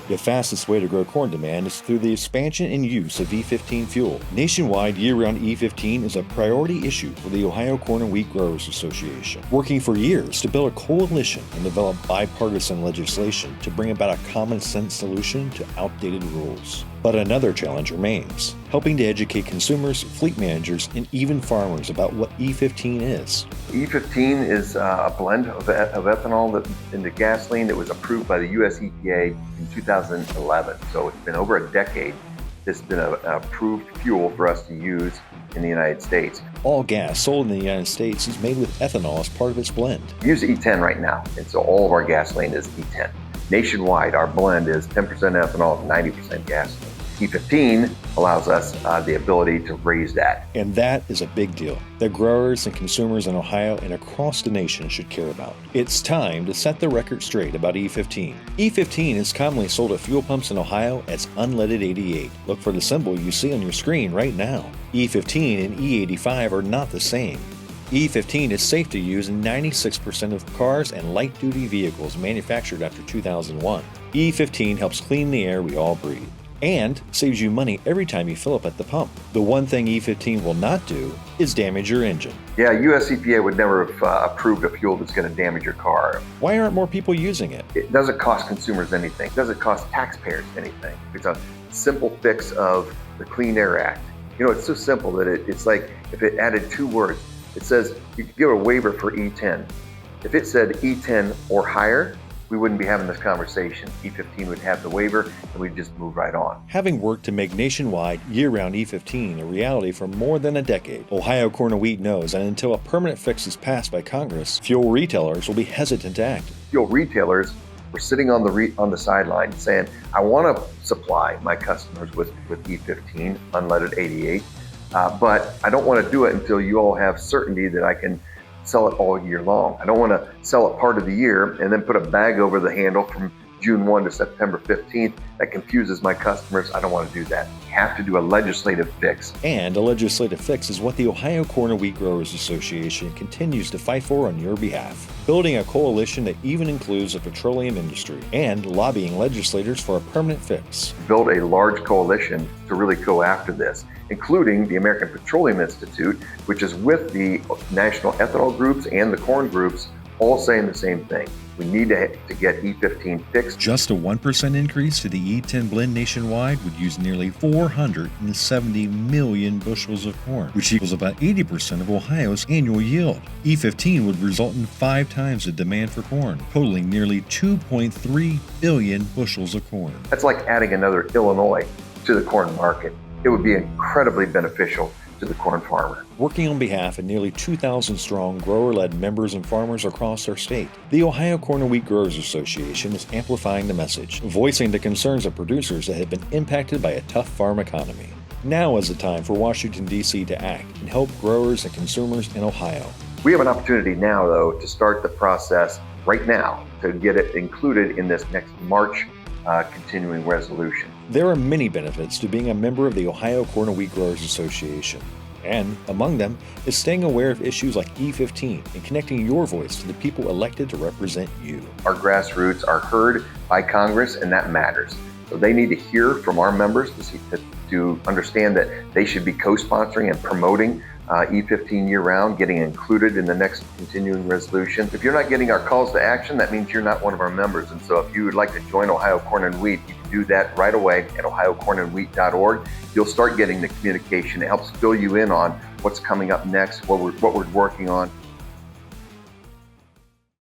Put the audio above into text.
The fastest way to grow corn demand is through the expansion and use of E15 fuel. Nationwide, year-round E15 is a priority issue for the Ohio Corn and Wheat Growers Association, working for years to build a coalition and develop bipartisan legislation to bring about a common-sense solution to outdated rules. But another challenge remains, helping to educate consumers, fleet managers, and even farmers about what E15 is. E15 is a blend of ethanol into gasoline that was approved by the U.S. EPA in 2011. So it's been over a decade. This has been an approved fuel for us to use in the United States. All gas sold in the United States is made with ethanol as part of its blend. We use E10 right now, and so all of our gasoline is E10. Nationwide, our blend is 10% ethanol, 90% gasoline. E15 allows us the ability to raise that. And that is a big deal that growers and consumers in Ohio and across the nation should care about. It's time to set the record straight about E15. E15 is commonly sold at fuel pumps in Ohio as unleaded 88. Look for the symbol you see on your screen right now. E15 and E85 are not the same. E15 is safe to use in 96% of cars and light-duty vehicles manufactured after 2001. E15 helps clean the air we all breathe and saves you money every time you fill up at the pump. The one thing E15 will not do is damage your engine. Yeah, US EPA would never have approved a fuel that's going to damage your car. Why aren't more people using it? It doesn't cost consumers anything. It doesn't cost taxpayers anything. It's a simple fix of the Clean Air Act. You know, it's so simple that it's like if it added 2 words. It says you could give a waiver for E10. If it said E10 or higher, we wouldn't be having this conversation. E15 would have the waiver and we'd just move right on. Having worked to make nationwide year-round E15 a reality for more than a decade, Ohio Corn and Wheat knows that until a permanent fix is passed by Congress, fuel retailers will be hesitant to act. Fuel retailers were sitting on the sideline saying, I want to supply my customers with E15, unleaded 88, but I don't want to do it until you all have certainty that I can sell it all year long. I don't want to sell it part of the year and then put a bag over the handle from June 1 to September 15th. That confuses my customers. I don't want to do that. We have to do a legislative fix. And a legislative fix is what the Ohio Corn and Wheat Growers Association continues to fight for on your behalf. Building a coalition that even includes the petroleum industry and lobbying legislators for a permanent fix. Build a large coalition to really go after this, including the American Petroleum Institute, which is with the national ethanol groups and the corn groups, all saying the same thing. We need to get E15 fixed. Just a 1% increase to the E10 blend nationwide would use nearly 470 million bushels of corn, which equals about 80% of Ohio's annual yield. E15 would result in 5 times the demand for corn, totaling nearly 2.3 billion bushels of corn. That's like adding another Illinois to the corn market. It would be incredibly beneficial to the corn farmer. Working on behalf of nearly 2,000 strong grower-led members and farmers across our state, the Ohio Corn and Wheat Growers Association is amplifying the message, voicing the concerns of producers that have been impacted by a tough farm economy. Now is the time for Washington, D.C. to act and help growers and consumers in Ohio. We have an opportunity now, though, to start the process right now to get it included in this next March continuing resolution. There are many benefits to being a member of the Ohio Corn and Wheat Growers Association. And among them is staying aware of issues like E15 and connecting your voice to the people elected to represent you. Our grassroots are heard by Congress, and that matters. So they need to hear from our members to understand that they should be co-sponsoring and promoting E15 year-round, getting included in the next continuing resolution. If you're not getting our calls to action, that means you're not one of our members. And so if you would like to join Ohio Corn and Wheat, you can do that right away at ohiocornandwheat.org. You'll start getting the communication. It helps fill you in on what's coming up next, what we're working on.